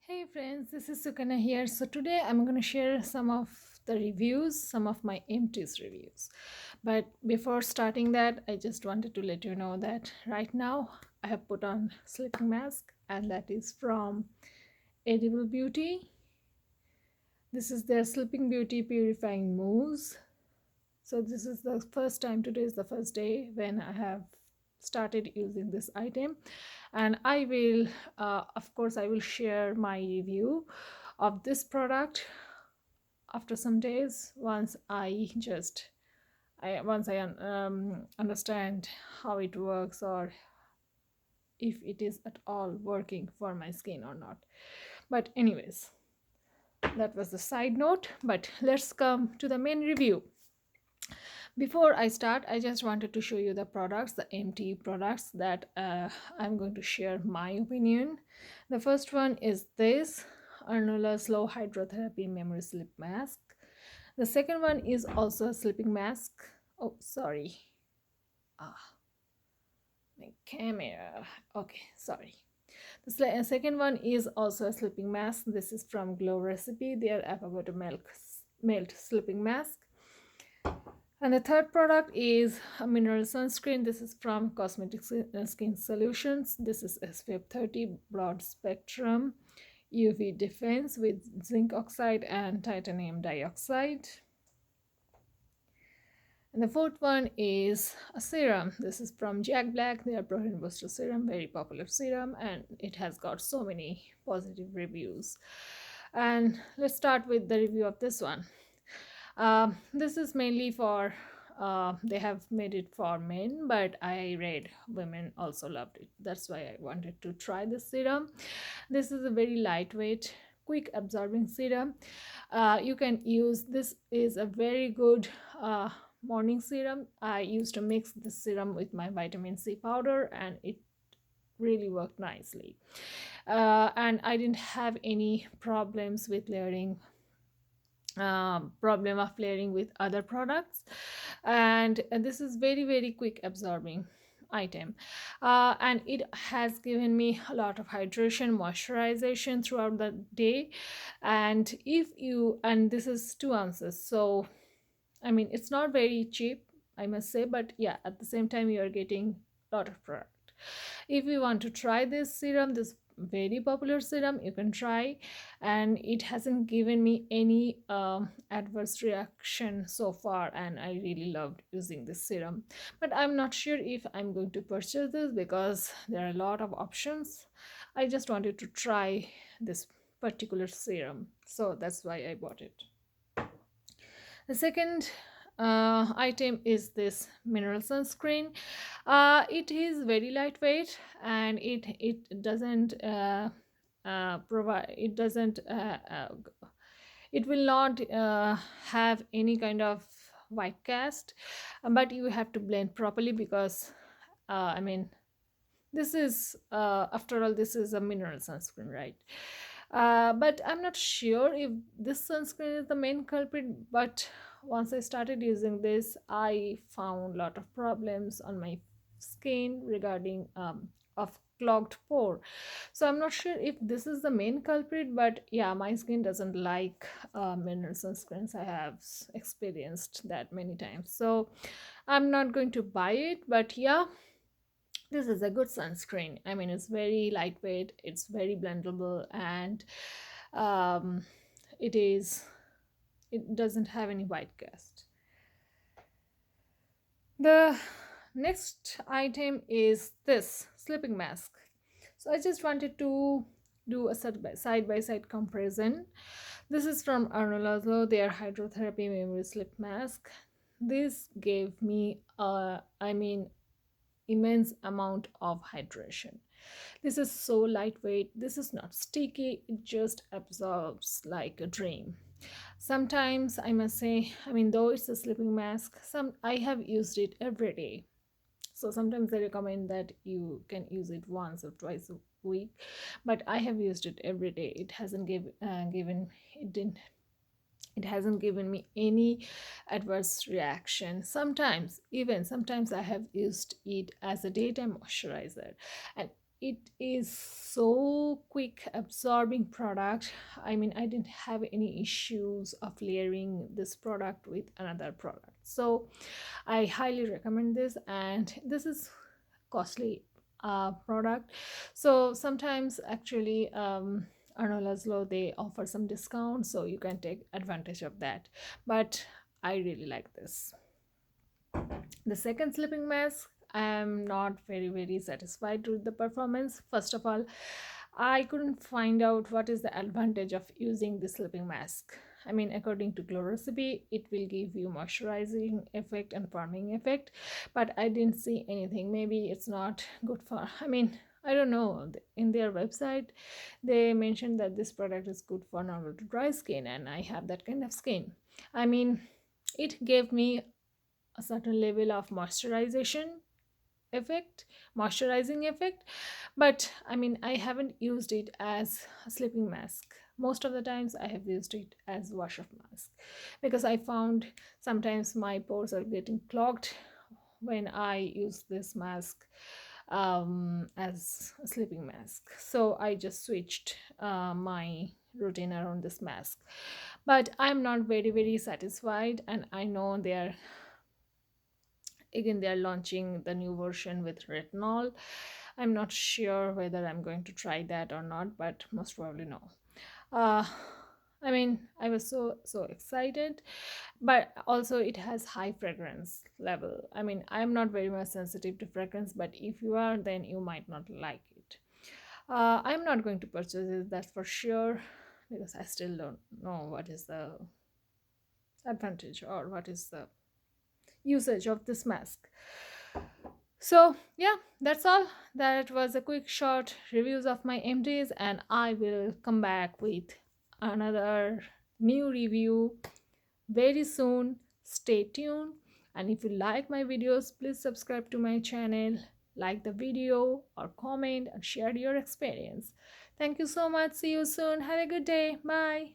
Hey friends, this is Sukana here. So today I'm going to share some of the reviews, some of my Empties reviews. But before starting that, I just wanted to let you know that right now I have put on sleeping mask, and that is from Edible Beauty. This is their Sleeping Beauty Purifying Mousse. So this is the first time, today is the first day when I have started using this item, and I will of course I will share my review of this product after some days once I understand how it works, or if it is at all working for my skin or not. But anyways, that was the side note, but let's come to the main review. Before I start, I just wanted to show you the products, the empty products that I'm going to share my opinion. The first one is this Arnola's Low Hydrotherapy Memory Sleep Mask. The second one is also a sleeping mask. Oh, sorry. My camera. Okay, sorry. The second one is also a sleeping mask. This is from Glow Recipe, their avocado milk melt sleeping mask. And the third product is a mineral sunscreen. This is from Cosmetic Skin Solutions. This is SPF 30 broad spectrum UV defense with zinc oxide and titanium dioxide. And the fourth one is a serum. This is from Jack Black, their protein booster serum, very popular serum, and it has got so many positive reviews. And let's start with the review of this one. This is mainly for they have made it for men, but I read women also loved it. That's why I wanted to try this serum. This is a very lightweight, quick absorbing serum. You can use this, is a very good morning serum. I used to mix this serum with my vitamin C powder, and it really worked nicely. And I didn't have any problems with layering, problem of layering with other products. And this is very quick absorbing item, and it has given me a lot of hydration, moisturization throughout the day. And if you, and this is 2 ounces, so I mean it's not very cheap, I must say, but yeah, at the same time you are getting a lot of product. If you want to try this serum, this very popular serum, you can try. And it hasn't given me any adverse reaction so far, and I really loved using this serum. But I'm not sure if I'm going to purchase this because there are a lot of options. I just wanted to try this particular serum, so that's why I bought it. The second item is this mineral sunscreen. It is very lightweight, and it doesn't provide, it doesn't it will not have any kind of white cast, but you have to blend properly because I mean this is after all, this is a mineral sunscreen, right? But I'm not sure if this sunscreen is the main culprit. But once I started using this, I found a lot of problems on my skin regarding of clogged pore. So I'm not sure if this is the main culprit, but yeah, my skin doesn't like mineral sunscreens. I have experienced that many times, so I'm not going to buy it. But yeah, this is a good sunscreen. I mean, it's very lightweight, it's very blendable, and um, it doesn't have any white cast. The next item is this sleeping mask. So I just wanted to do a side by side comparison. This is from Arnolazo, their hydrotherapy memory sleep mask. This gave me I mean immense amount of hydration. This is so lightweight, this is not sticky, it just absorbs like a dream. Sometimes I must say, I mean, though it's a sleeping mask, some I have used it every day. So sometimes they recommend that you can use it once or twice a week, but I have used it every day. It hasn't given, it didn't, it hasn't given me any adverse reaction. Sometimes I have used it as a daytime moisturizer, and it is so quick absorbing product. I mean, I didn't have any issues of layering this product with another product, so I highly recommend this. And this is costly product, so sometimes actually Arnold Law they offer some discounts, so you can take advantage of that. But I really like this. The second sleeping mask, I am not very satisfied with the performance. First of all, I couldn't find out what is the advantage of using the sleeping mask. I mean, according to Glow Recipe, it will give you moisturizing effect and firming effect, but I didn't see anything. Maybe it's not good for, I mean, I don't know. In their website, they mentioned that this product is good for normal to dry skin, and I have that kind of skin. I mean, it gave me a certain level of effect moisturizing effect, but I mean, I haven't used it as a sleeping mask. Most of the times I have used it as wash of mask, because I found sometimes my pores are getting clogged when I use this mask as a sleeping mask. So I just switched my routine around this mask, but I'm not very satisfied. And I know they are launching the new version with retinol. I'm not sure whether I'm going to try that or not, but most probably no. uh I mean, I was so excited, but also it has high fragrance level. I mean, I'm not very much sensitive to fragrance, but if you are, then you might not like it. I'm not going to purchase it, that's for sure, because I still don't know what is the advantage or what is the usage of this mask. So yeah, that's all. That was a quick short reviews of my empties, and I will come back with another new review very soon. Stay tuned. And if you like my videos, please subscribe to my channel, like the video or comment and share your experience. Thank you so much. See you soon. Have a good day. Bye.